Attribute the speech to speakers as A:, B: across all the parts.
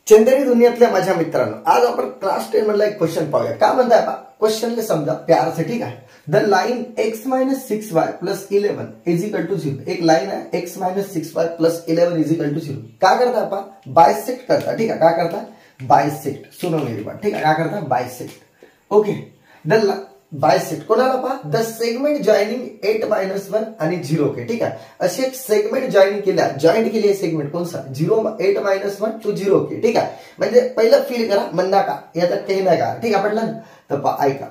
A: चंदेरी दुनियातल्या माझ्या मित्रांनो, आज आपण क्लास 10 मधला एक क्वेश्चन पाहूया. काय म्हणताय पहा, क्वेश्चनला समजा प्यार से, ठीक आहे. The line x - 6y + 11 is equal to 0. एक लाइन आहे x - 6y + 11 is equal to 0. काय करता पहा, बायसेक्ट करता. ठीक आहे, काय करता, बायसेक्ट. सुनो मेरी बात. ठीक आहे, काय करता, बायसेक्ट. ओके, द बायसेक्ट कोणाला पहा, द सेगमेंट जॉईनिंग 8 - 1 आणि 0 के. ठीक आहे, असे एक सेगमेंट जॉईन केली आहे सेगमेंट कोणता, 8 - 1 टू 0 के. ठीक आहे, म्हणजे पहिलं फील करा, म्हणा का याचा काही नाही का. ठीक आहे, पडलं ना, तर पहा ऐका.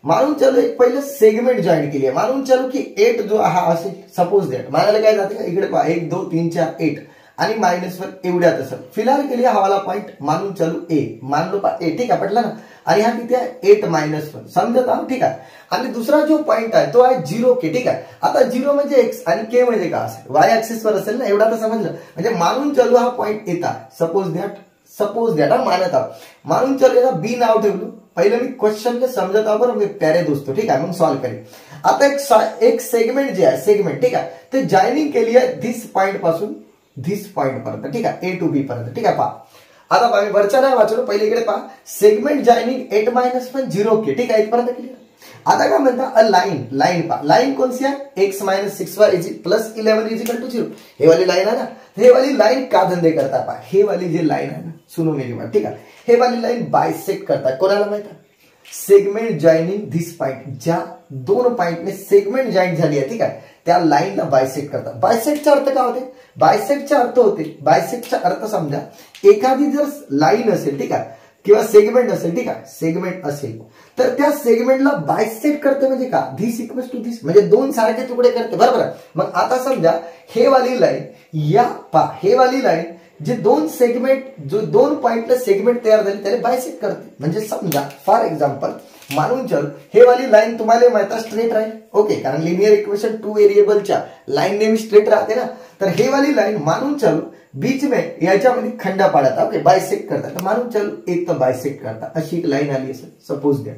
A: मानून चालू एक पहिलं सेगमेंट जॉईन केली आहे. मानून चालू की 8 जो हा असेल, सपोज दॅट मानायला काय जाते का, इकडे पहा 1 2 3 4 8 आणि -1 एवढ्यात असेल. फिलहाल केली हवाला पॉइंट, मानून चालू ए, मानलो पा ए. ठीक आहे, पटला ना. आणि हा किती आहे, 8 - 1 समजत आहो. ठीक आहे, आणि दुसरा जो पॉइंट आहे तो आहे 0 के. ठीक आहे, आता 0 म्हणजे एक्स आणि के म्हणजे का असेल, वाय ऍक्सिस वर असेल ना, एवढा तर समजलं. म्हणजे मानून चालू हा पॉइंट येतात. सपोज दॅट मानत आहोत. मानून चालू याला बी नाव ठेवलं. पहिलं मी क्वेश्चनला समजत आहो बरोबर प्यारे दोस्तो. ठीक आहे, मग सॉल्व्ह करेल. आता एक सेगमेंट जे आहे, सेगमेंट ठीक आहे, ते जॉईनिंग केली आहे धिस पॉइंट पासून धिस पॉइंट पर्यंत. ठीक आहे, ए टू बी पर्यंत. ठीक आहे, पहा आता पहा, मी वरच्या नाही वाचलो, पहिले इकडे पहा, सेगमेंट जॉईनिंग 8 - 1 0 के. ठीक आहे, इथपर्यंत क्लिअर. आता काय म्हणता, अ लाईन पहा, लाईन कोणती आहे, x - 6y + 11 is equal to 0. हे वाली लाईन आहे ना, हे वाली लाईन का धंदे करता पहा, हे वाली जी लाईन आहे ना, सुनो मेरी बात. ठीक आहे, हे वाली लाईन बायसेक्ट करतात. कोणाला माहित आहे, सेगमेंट जॉईनिंग धिस पॉइंट, ज्या दोन पॉइंटने सेगमेंट जॉईन झाली आहे, ठीक आहे, त्या लाईनला बायसेक्ट करतात. बायसेक्टचा अर्थ काय होते, बायसेक्टचा अर्थ होते, बायसेक्टचा अर्थ समजा एखादी जर लाईन असेल, ठीक आहे, किंवा सेगमेंट असेल, ठीक आहे, सेगमेंट असेल तर त्या सेगमेंटला बायसेक्ट करते. म्हणजे का, धिस इक्वल्स टू धिस, म्हणजे दोन सारखे तुकडे करते. बरोबर. मग आता समजा हे वाली लाईन, या पहा, हे वाली लाईन जे दोन सेगमेंट, जो दोन पॉइंटला सेगमेंट तयार झाले त्याला बायसेक्ट करते. म्हणजे समजा फॉर एक्झाम्पल मानून चल, हे वाली लाईन तुम्हाला माहिती आहे स्ट्रेट राहील. ओके, कारण लिनियर इक्वेशन 2 व्हेरिएबलच्या लाईन नेहमी स्ट्रेट राहते ना. तर हे वाली लाईन मानून चल बीच में याच्यामध्ये खंडा पाडता. ओके, बायसेक्ट करता. तर मानून चल एक तर बायसेक्ट करता, अशी एक लाईन आली असेल. सपोज द्या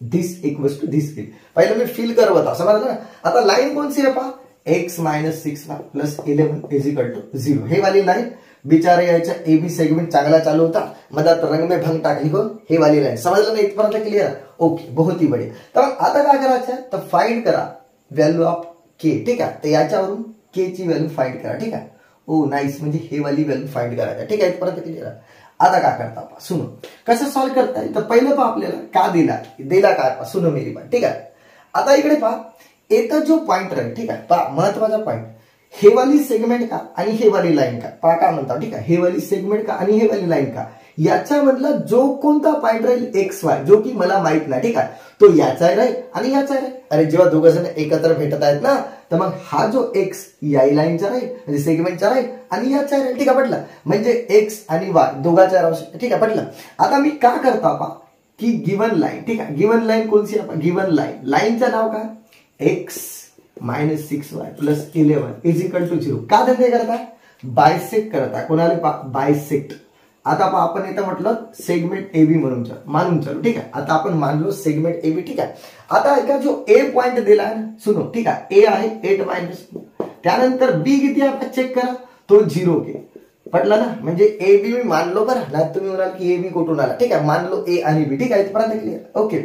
A: धिस इक्वल्स टू धिस. पहिलं मी फील करत होता, समजलं ना. आता लाईन कोणती आहे पहा, x - 6y + 11 is equal to 0. हे वाली लाईन बिचारे यायच्या एबी सेगमेंट चांगला चालू होता, मधात रंग में भंग टाकली हो, हे वाली लाईन. समजलं ना, इथपर्यंत क्लिअर. ओके, बहुत ही बढिया. तर आता काय करायचं आहे, तर फाइंड करा व्हॅल्यू ऑफ के. ठीक आहे, तर याच्यावरून के ची व्हॅल्यू फाइंड करा. ठीक आहे, ओ नाईस, म्हणजे हे वाली व्हॅल्यू फाइंड करायचं. ठीक आहे, इथपर्यंत क्लिअर. आता काय करता पहा, सुनो कसं सॉल्व्ह करता येईल. तर पहिलं पहा आपल्याला का दिला काय पहा, सुनो मेरी बात. ठीक आहे, आता इकडे पहा, येतं जो पॉइंट राहील, ठीक आहे, पहा महत्वाचा पॉइंट, हे वाली सेगमेंट का आणि हे वाली लाईन का, पहा काय म्हणता. ठीक आहे, हे वाली सेगमेंट का आणि हे वाली लाईन का, याच्यामधला जो कोणता पॉइंट राहील XY, जो की मला माहित नाही, ठीक आहे, तो याचा राहील आणि याचा राहील. अरे जेव्हा दोघं जण एकत्र भेटत आहेत ना, तर मग हा जो X या लाईनचा राहील, म्हणजे सेगमेंटचा राहील आणि याचा राहील. ठीक आहे, पटलं. म्हणजे X आणि Y दोघांचा राहू शकतो. ठीक आहे, पटलं. आता मी का करता पहा, की गिवन लाईन, ठीक आहे, गिवन लाईन कोणती आहे, गिवन लाईनचं नाव काय, x - 6y + 11 is equal to 0. का धंदे करता, बायसेक्ट करता. कोणाला बायसेक्ट. आता पहा, आपण इथं म्हटलं सेगमेंट एबी म्हणून मानून चालू. ठीक आहे, आता आपण मानलो सेगमेंट एबी. ठीक आहे, आता एका जो ए पॉइंट दिला आहे ना, सुनो, ठीक आहे, ए आहे 8 - 2. त्यानंतर बी किती आहे आपण चेक करा, तो 0 के. पटलं ना, म्हणजे ए बी मी मानलो बरं ना. तुम्ही म्हणाल की ए बी कुठून आला. ठीक आहे, मानलो ए आणि बी. ठीक आहे, इथपर्यंत क्लिअर. ओके,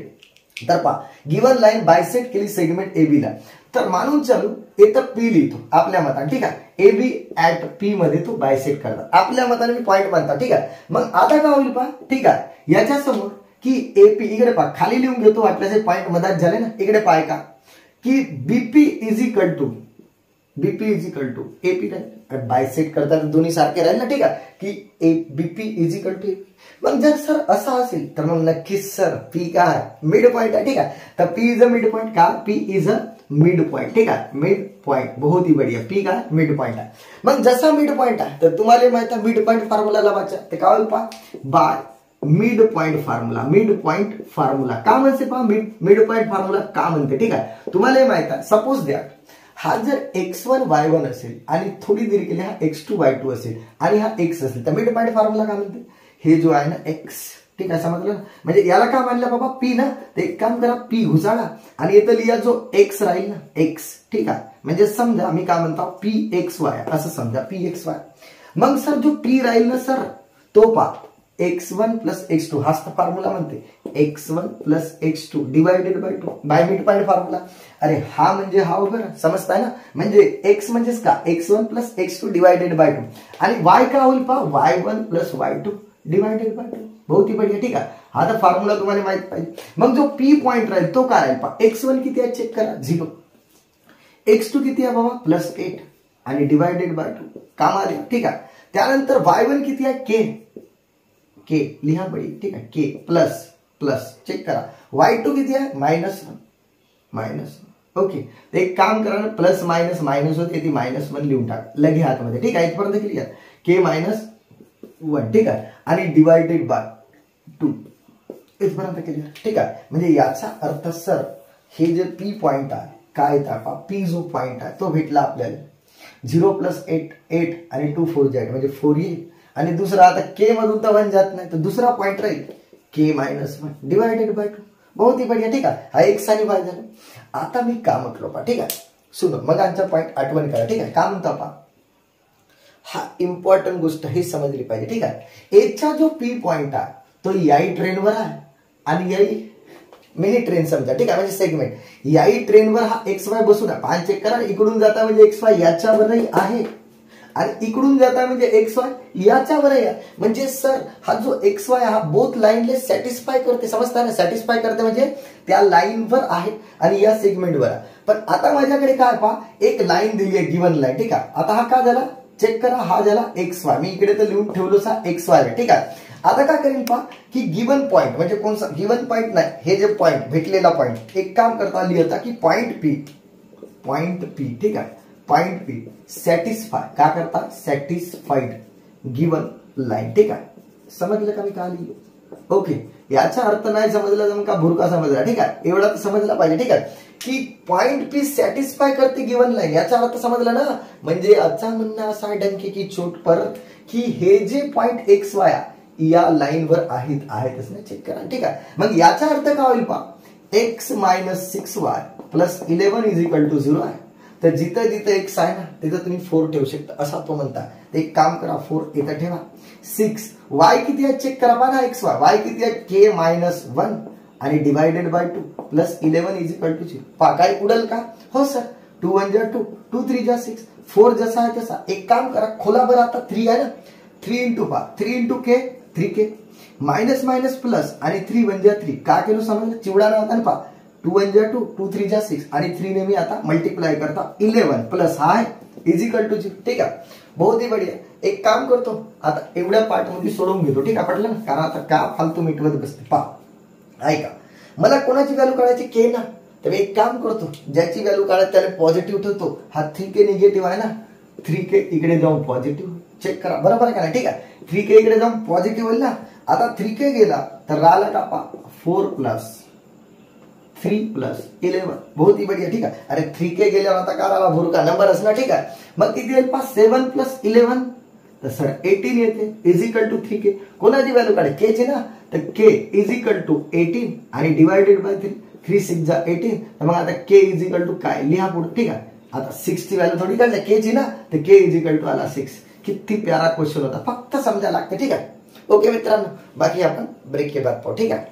A: तर पहा गिवन लाईन बायसेक्ट केली सेगमेंट एबी ला, तर मानून चालू येतं पी लिहितो आपल्या मताने. ठीक आहे, एबी ऍट पी मध्ये तो बायसेक्ट करतात आपल्या मताने, मी पॉईंट मानता. ठीक आहे, मग आता काय होईल पहा, ठीक आहे, याच्या समोर की एपी, इकडे पहा खाली लिहून घेतो, वाटल्याचे पॉईंट मधात झाले ना. इकडे पाय का, की BP is equal to AP राहील. बायसेक्ट करतात दोन्ही सारखे राहील ना. ठीक आहे, की BP is equal to AP. मग जर सर असा असेल तर मग नक्कीच सर पी काय मिड पॉइंट आहे. ठीक आहे, तर P is a mid point. का, P is a mid point. ठीक आहे, मिड पॉइंट, बहुत ही बढ़िया. पी काय मिड पॉइंट आहे. मग जसा मिड पॉइंट आहे, तर तुम्हाला माहिती आहे मिड पॉइंट फॉर्म्युला लावायचा. ते काय होईल पहा, बाय मिड पॉइंट फॉर्म्युला का म्हणते पहा, मिड पॉइंट फॉर्म्युला का म्हणते. ठीक आहे, तुम्हाला माहित आहे, सपोज द्या हा जर x1 y1 असेल आणि थोडी देरी केली हा x2 y2 असेल आणि हा x असेल, तर मिड पॉइंट फॉर्म्युला काय म्हणते, हे जो आहे ना x. ठीक आहे, समजलं. म्हणजे याला काय मानलं बाबा, पी ना. ते एक काम करा, पी घुसाळा आणि इथं लिहा जो x राहील ना, x. ठीक आहे, म्हणजे समजा मी काय म्हणतो, पी एक्स वाय असं समजा, पी एक्स वाय. मग सर जो पी राहील ना सर, तो पा x1 प्लस x2 हाच तर फॉर्म्युला म्हणते x1 plus x2 divided by 2 by mid point formula. अरे हा म्हणजे हा बरं समजताय ना. म्हणजे x म्हणजेच का x1 plus x2 divided by 2 आणि y का होईल पा y1 plus y2 divided by 2. बहुत ही बढ़िया. ठीक आहे. हा तर फॉर्म्युला तुम्हाला माहित पाहिजे. मग जो p पॉइंट राहील तो काय राहील पा x1 किती आहे चेक करा 0, x2 किती आहे बाबा प्लस 8 आणि डिवायडेड बाय 2 काम आले. ठीक आहे. त्यानंतर y1 किती आहे k लिहा बडी. ठीक आहे. k प्लस प्लस चेक करा. y2 किती आहे मायनस. ओके. एक काम करा ना प्लस मायनस मायनस होते ती -1 लिहून टाक लगे हातमध्ये. ठीक आहे. इथपर्यंत क्लिअर. k -1 ठीक आहे आणि डिवायडेड बाय 2 इथपर्यंत क्लिअर. ठीक आहे. म्हणजे याचा अर्थ सर हे जे p पॉइंट आहे काय येतात p जो पॉइंट आहे तो भेटला आपल्याला 0 प्लस 8 आणि 2 4 8 म्हणजे 4 येईल आणि दुसरा आता k मधून तर 1 जात नाही तर दुसरा पॉइंट राहील k -1 डिवायडेड बाय 2. बहुत ही बढ़िया. ठीक आहे. हा x आणि y झाला. आता मी का म्हटलो पा. ठीक आहे. सुनो मग आमचा पॉइंट आठवण करा. ठीक आहे. का म्हणता पा हा इम्पॉर्टंट गोष्ट हे समजली पाहिजे. ठीक आहे. एचा जो p पॉइंट आहे तो याही ट्रेनवर आहे आणि याही मिनी ट्रेन समजा. ठीक आहे. म्हणजे सेगमेंट याही ट्रेनवर हा XY बसून आहे. पान चेक करा. इकडून जाता म्हणजे XY याच्यावरही आहे आणि इकडून जाता म्हणजे XY याच्यावरही आहे. म्हणजे सर हा जो XY हा बोथ लाईनले सॅटिस्फाय करते. समजता ना. सॅटिस्फाय करते म्हणजे त्या लाईनवर आहे आणि या सेगमेंटवर आहे. पण आता माझ्याकडे काय पहा एक लाईन दिली आहे गिवन लाईन. ठीक आहे. आता हा काय झाला चेक करा. हा झाला XY. मी इकडे तर लिहून ठेवलो सा XY. ठीक आहे. आता काय करेन पहा की गिवन पॉइंट म्हणजे कोणता गिवन पॉइंट नाही हे जे पॉइंट भेटलेला पॉइंट एक काम करता लिहिता की पॉइंट P. ठीक आहे. पॉइंट P सॅटिस्फाय का करता सॅटिस्फाईड गिवन लाईन. ठीक आहे. समजलं का मी का लिहिलो. ओके. याचा अर्थ नाही समजला जम का भुरका समजला. ठीक आहे. एवढा तर समजला पाहिजे. ठीक आहे. की पॉइंट P सॅटिस्फाय करते गिवन लाईन याचा अर्थ समजला ना. म्हणजे याचा म्हणणं असा आहे डंके की चोट परत की हे जे पॉइंट XY या लाईनवर आहेतच ना. चेक करा. ठीक आहे. मग याचा अर्थ काय होईल पा x - 6y प्लस 11 = 0 आहे. तर जिथं जिथं x आहे ना तिथं तुम्ही 4 ठेवू शकता असा तो म्हणता. एक काम करा 4 इथं ठेवा. 6 y किती आहे चेक करा पहा ना XY. y किती आहे k -1 आणि डिवायडेड बाय 2 प्लस 11 = 0. पहा काय उडल का. हो सर. 2 1 2 2 3 6 4 जसा आहे तसा. एक काम करा खोला बरं आता 3 आहे ना 3 × पहा 3 × k 3k minus minus plus आणि 3 1 3 का केलो समजलं चिवडा नव्हता ना पहा 2 1 2 2 3 6 आणि 3 ने मी आता मल्टिप्लाय करता 11 प्लस हा = 0. ठीक आहे. बहुत ही बढ़िया. एक काम करतो आता एवढ्या पार्ट मध्ये सोडून घेतो. ठीक आहे. पटलं ना. कारण आता का फालतू मिटवत बसते. पहा ऐका मला कोणाची व्हॅल्यू काढायची k ना. तर एक काम करतो ज्याची व्हॅल्यू काढायची त्याला पॉझिटिव्ह ठेवतो. हा 3k निगेटिव्ह आहे ना 3k इकडे जाऊन पॉझिटिव्ह चेक करा. बरोबर आहे का नाही. ठीक आहे. 3k इकडे जाऊन पॉझिटिव्ह होईल ना. आता 3k गेला तर राहिला का पा 4 + 3 + 11. बहुत ही बढ़िया. ठीक आहे. अरे 3k गेल्यावर आता काय राहिला भुरका नंबर असणार. ठीक आहे. मग किती येईल पा 7 + 11 तर सर 18 येते = 3k. कोणाची व्हॅल्यू काढे k ची ना. तर k = 18 आणि डिवायडेड बाय 3 3 6 जा 18. तर मग आता k = काय लिहा पुढे. ठीक आहे. आता 6 ची व्हॅल्यू थोडी काढली k ची ना तर k = आला 6. किती प्यारा क्वेश्चन होता. फक्त समजायला लागते. ठीक आहे. ओके मित्रांनो बाकी आपण ब्रेक के बाद पाहू. ठीक आहे.